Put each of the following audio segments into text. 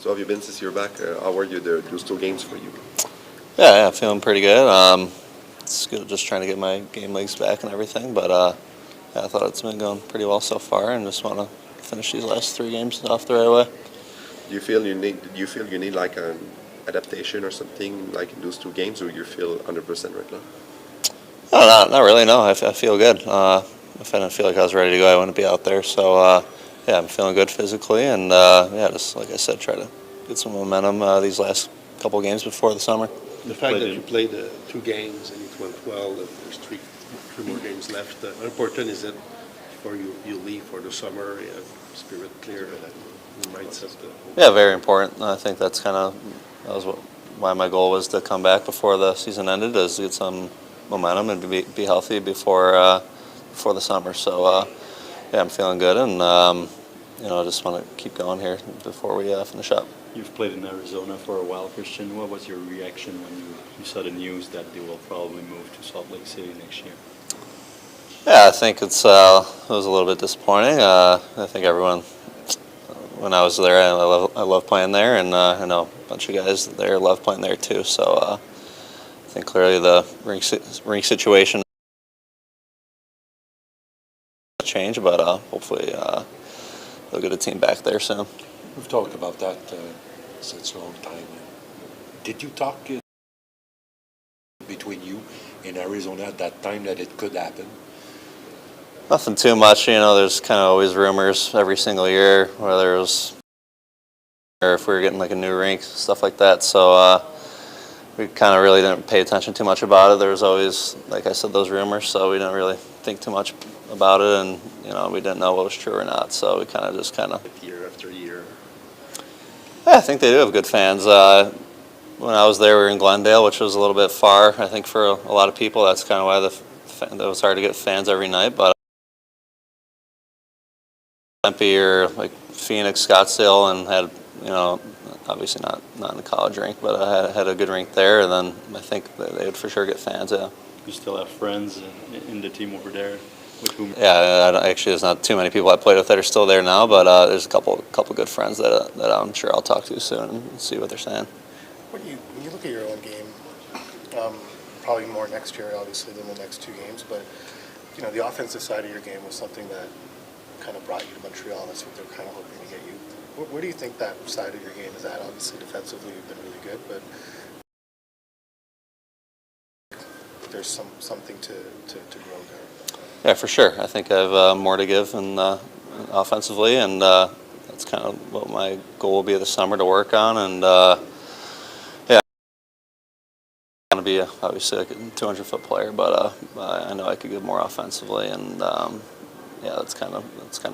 So have you been since you're back? How were those 2 games for you? Yeah, feeling pretty good. It's good just trying to get my game legs back and everything, but yeah, I thought it's been going pretty well so far, and just want to finish these last 3 games off the right way. Do you feel you need like an adaptation or something like in those 2 games, or you feel 100% right now? No, not really. No, I feel good. If I didn't feel like I was ready to go, I wouldn't be out there. So yeah, I'm feeling good physically, and yeah, just like I said, try to get some momentum these last couple games before the summer. The fact that you played 2 games and it went well, there's three more games left. How important is it before you leave for the summer? You have spirit clear, mindset. Yeah, very important. I think that was why my goal was to come back before the season ended, is to get some momentum and be healthy before the summer. So yeah, I'm feeling good, and I just want to keep going here before we finish up. You've played in Arizona for a while, Christian. What was your reaction when you saw the news that they will probably move to Salt Lake City next year? Yeah, I think it was a little bit disappointing. I think everyone, when I was there, I love playing there, and I know a bunch of guys there love playing there too. So I think clearly the rink situation change, but hopefully they'll get a team back there soon. We've talked about that since a long time. Did you talk between you and Arizona at that time that it could happen? Nothing too much. There's kind of always rumors every single year, whether it was or if we were getting like a new rink, stuff like that. So we kind of really didn't pay attention too much about it. There was always, like I said, those rumors, so we didn't really think too much about it, and we didn't know what was true or not. So we kind of Year after year. Yeah, I think they do have good fans. When I was there, we were in Glendale, which was a little bit far, I think, for a lot of people. That's kind of why it was hard to get fans every night. But Tempe or like Phoenix, Scottsdale, and had, obviously not in a college rink, but I had a good rink there, and then I think they would for sure get fans. Yeah. You still have friends in the team over there with whom? Yeah, actually, there's not too many people I played with that are still there now, but there's a couple good friends that I'm sure I'll talk to soon and see what they're saying. When you look at your own game, probably more next year, obviously, than the next 2 games, but the offensive side of your game was something that kind of brought you to Montreal. That's what they're kind of hoping to get you. Where do you think that side of your game is at? Obviously, defensively, you've been really good, but there's something to grow there. Yeah, for sure. I think I have more to give offensively, and that's kind of what my goal will be this summer to work on. And yeah, I'm going to be obviously like a 200-foot player, but I know I could give more offensively, and yeah, that's kind of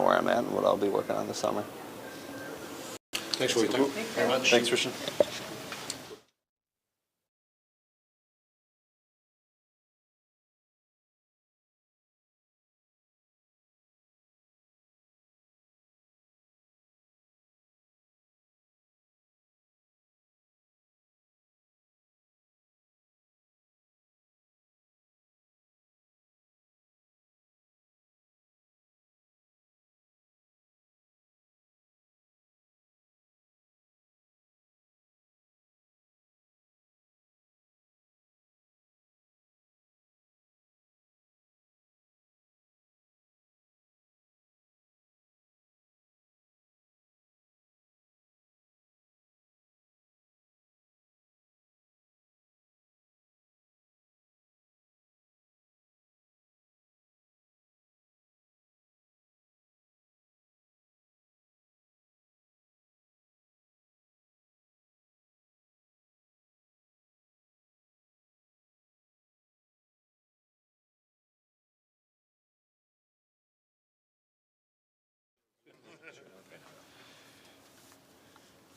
where I'm at and what I'll be working on this summer. Thanks for your time. Thank you very much. Thanks, Christian.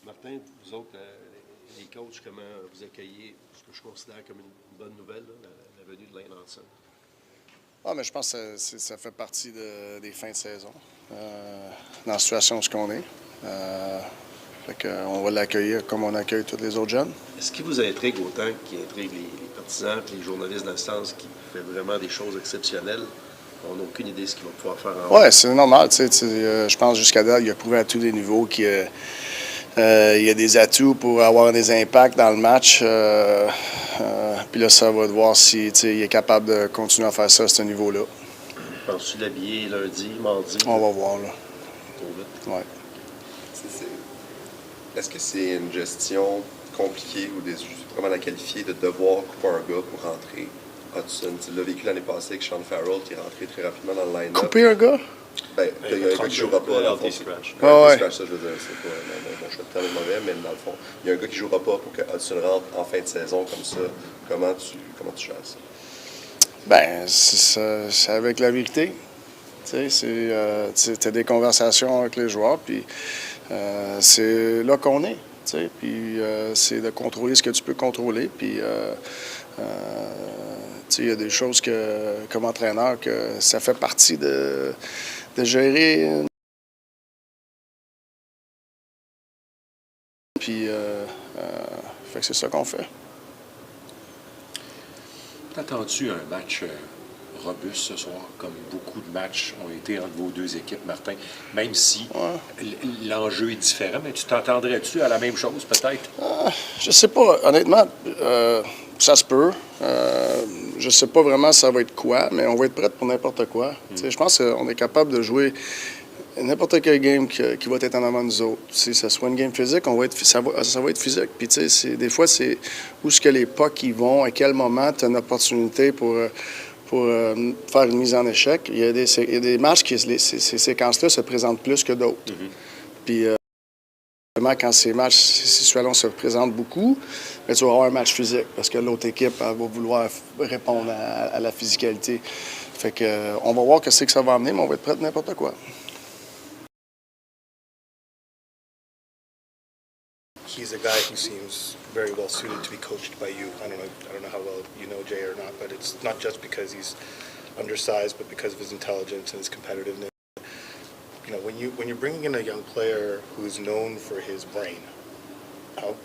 Martin, vous autres, les coachs, comment vous accueillez ce que je considère comme une bonne nouvelle, la venue de Lane Hansen? Mais je pense que ça fait partie des fins de saison, dans la situation où on est. On va l'accueillir comme on accueille tous les autres jeunes. Est-ce qui vous intrigue autant qui intrigue les partisans et les journalistes d'instance qui fait vraiment des choses exceptionnelles? On n'a aucune idée de ce qu'il va pouvoir faire en haut. Oui, c'est normal. Je pense jusqu'à date, il a prouvé à tous les niveaux qu'il Il y a des atouts pour avoir des impacts dans le match. Puis là, ça va de voir si il est capable de continuer à faire ça à ce niveau-là. Penses-tu l'habiller lundi, mardi? On va voir, là. Trop vite. Ouais. Est-ce que c'est une gestion compliquée ou comment la qualifier de devoir couper un gars pour rentrer? Hudson, tu l'as vécu l'année passée avec Sean Farrell qui est rentré très rapidement dans le line-up. Couper un gars? Ben, il y a un gars qui jouera pas. Dans le fond, Scratch. Scratch, ça, je veux dire, c'est pas mon choix de terme est mauvais, mais dans le fond, il y a un gars qui jouera pas pour que Hudson rentre en fin de saison comme ça. Comment tu gères ça? Ben, c'est avec la vérité. Tu sais, tu as des conversations avec les joueurs, puis c'est là qu'on est. Tu sais, puis c'est de contrôler ce que tu peux contrôler, puis tu sais, il y a des choses que, comme entraîneur, que ça fait partie de gérer. Puis, fait que c'est ça qu'on fait. T'attends-tu un match robuste ce soir, comme beaucoup de matchs ont été entre vos deux équipes, Martin, même si l'enjeu est différent, mais tu t'entendrais-tu à la même chose, peut-être? Je sais pas. Honnêtement, ça se peut. Je sais pas vraiment ça va être quoi, mais on va être prêt pour n'importe quoi. Tu sais, je pense qu'on est capable de jouer n'importe quel game qui va être en avant de nous autres. Si ça soit une game physique, ça va être physique. Puis tu sais, des fois, c'est où est-ce que les pucks y vont, à quel moment tu as une opportunité pour faire une mise en échec. Il y a des matchs qui, ces séquences-là se présentent plus que d'autres. Puis quand ces situations se présentent beaucoup, mais tu vas avoir un match physique parce que l'autre équipe va vouloir répondre à la physicalité. Fait que on va voir ce que ça va amener, mais on va être prêt pour n'importe quoi. He's a guy who seems very well suited to be coached by you. I don't know how well you know Jay or not, but it's not just because he's undersized, but because of his intelligence and his competitiveness. You know, when you're bringing in a young player who's known for his brain, how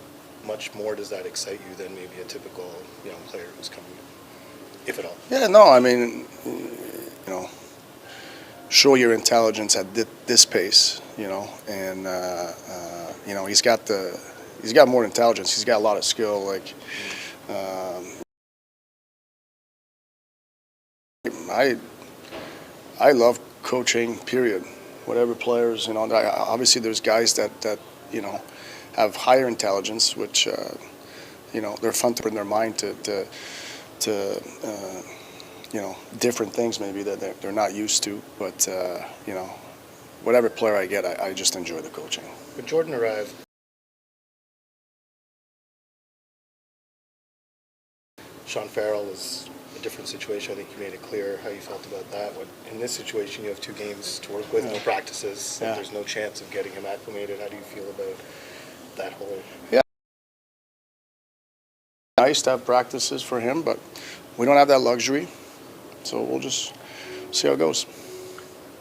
much more does that excite you than maybe a typical young player who's coming in, if at all? Yeah, no, I mean, show your intelligence at this pace, and he's got more intelligence. He's got a lot of skill. Like, I love coaching. Period. Whatever players, obviously there's guys that have higher intelligence, which they're fun to put in their mind to different things maybe that they're not used to. But whatever player I get, I just enjoy the coaching. When Jordan arrived, Sean Farrell was a different situation. I think you made it clear how you felt about that. In this situation, you have 2 games to work with, no practices. Yeah. There's no chance of getting him acclimated. How do you feel about that whole? Yeah. Nice to have practices for him, but we don't have that luxury. So we'll just see how it goes.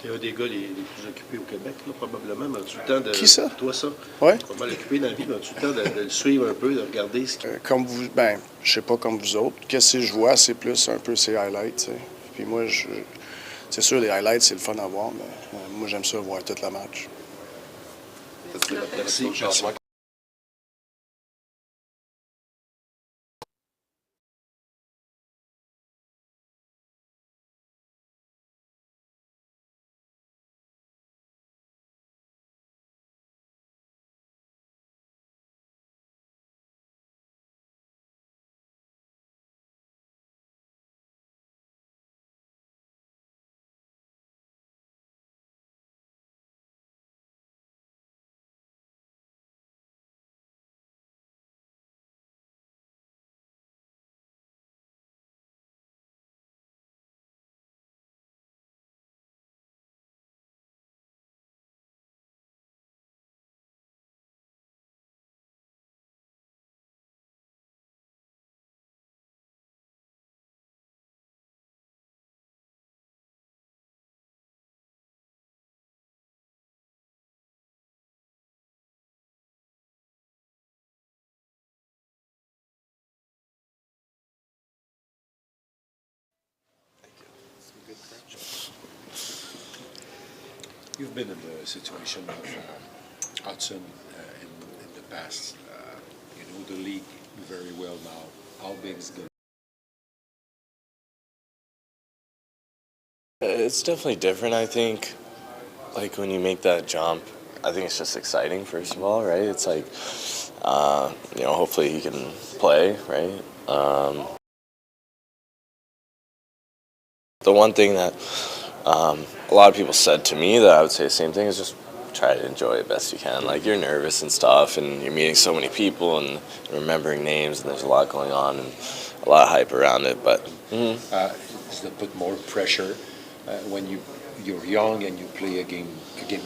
Tu es un des gars les plus occupés au Québec, là, probablement. Mais as-tu le temps de. Qui ça? Toi, ça? Ouais. Tu es pas mal occupé dans la vie, mais as-tu le temps de le suivre un peu, de regarder ce qu'il Comme vous, je sais pas comme vous autres. Qu'est-ce que je vois, c'est plus un peu ces highlights, tu sais. Puis moi, c'est sûr, les highlights, c'est le fun à voir, mais moi, j'aime ça voir tout le match. Merci. You've been in the situation of Hudson past. You know the league very well now. How big is the It's definitely different, I think. Like when you make that jump, I think it's just exciting, first of all, right? It's like, hopefully he can play, right? The one thing that a lot of people said to me that I would say the same thing is just try to enjoy it best you can. Like, you're nervous and stuff, and you're meeting so many people and remembering names, and there's a lot going on and a lot of hype around it. But does that put more pressure when you're young and you play a game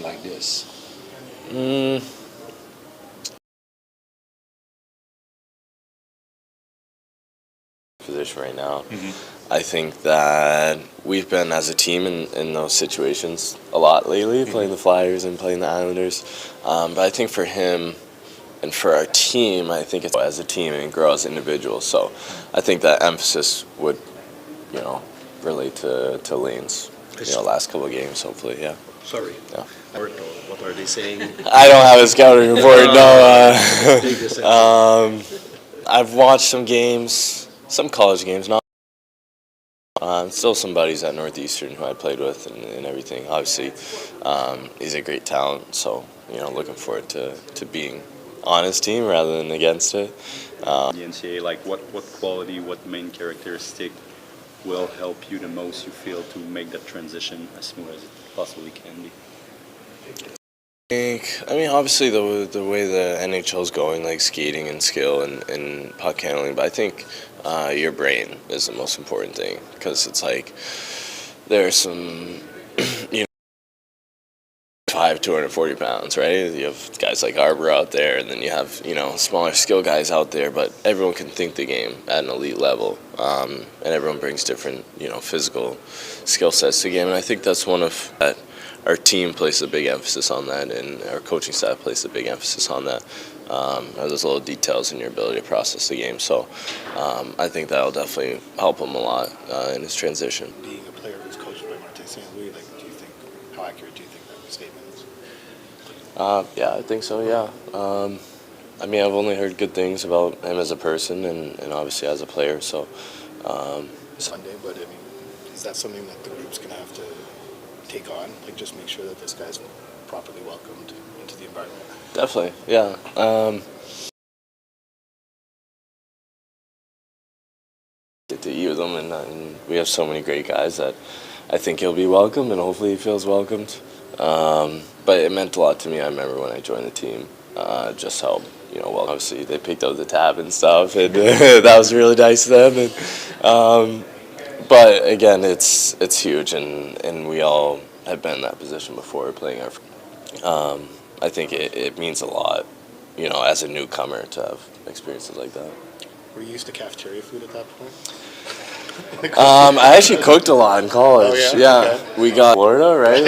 like this? Position right now. I think that we've been as a team in those situations a lot lately, playing the Flyers and playing the Islanders. But I think for him and for our team, I think it's as a team and grow as individuals. So I think that emphasis would, relate to Lane's, last couple of games, hopefully, yeah. Sorry. Yeah. What are they saying? I don't have a scouting report, no. Take this answer. I've watched some games, some college games, not. Still some buddies at Northeastern who I played with and everything. Obviously, he's a great talent, so looking forward to being on his team rather than against it. The NCAA, like what quality, what main characteristic will help you the most, you feel, to make that transition as smooth as it possibly can be? Obviously the way the NHL is going, like skating and skill and puck handling, but I think your brain is the most important thing, because it's like there's some 240 pounds, right? You have guys like Arbor out there, and then you have smaller skill guys out there, but everyone can think the game at an elite level, and everyone brings different physical skill sets to the game, and I think that's one of that. Our team places a big emphasis on that, and our coaching staff places a big emphasis on that. Those little details in your ability to process the game. So I think that'll definitely help him a lot in his transition. Being a player who's coached by Martin St. Louis, how accurate do you think that statement is? Yeah, I think so, yeah. I've only heard good things about him as a person and obviously as a player. So Sunday, but is that something that the group's going to have to take on? Like, just make sure that this guy's properly welcomed into the environment? Definitely, yeah. To eat with him, and we have so many great guys that I think he'll be welcomed, and hopefully he feels welcomed. But it meant a lot to me. I remember when I joined the team, just how obviously they picked up the tab and stuff, and that was really nice of them. And, but again, it's huge, and we all have been in that position before playing our. I think it means a lot, as a newcomer to have experiences like that. Were you used to cafeteria food at that point? I actually cooked a lot in college. Oh, yeah? Okay. We got Florida, right?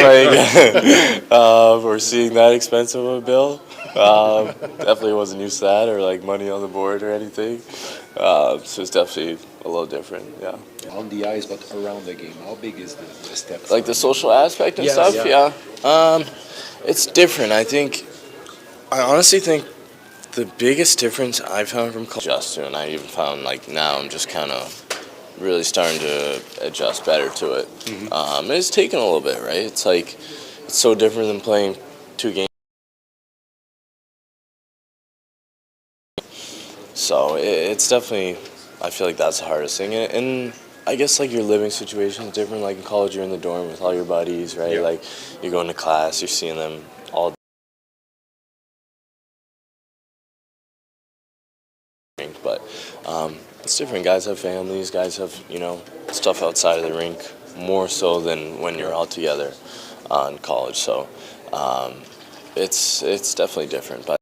We're seeing that expensive of a bill. Definitely wasn't used to that, or like money on the board or anything. So it's definitely a little different, yeah. On the ice, but around the game, how big is the step? Like the social aspect and stuff, yeah. It's different. I honestly think the biggest difference I've found from college, and I even found now I'm just kind of really starting to adjust better to it. It's taken a little bit, right? It's like it's so different than playing 2 games. So it's definitely, I feel like that's the hardest thing, and I guess your living situation is different. Like in college, you're in the dorm with all your buddies, right? Yeah. Like you're going to class, you're seeing them all. But it's different. Guys have families. Guys have stuff outside of the rink more so than when you're all together in college. So it's definitely different. But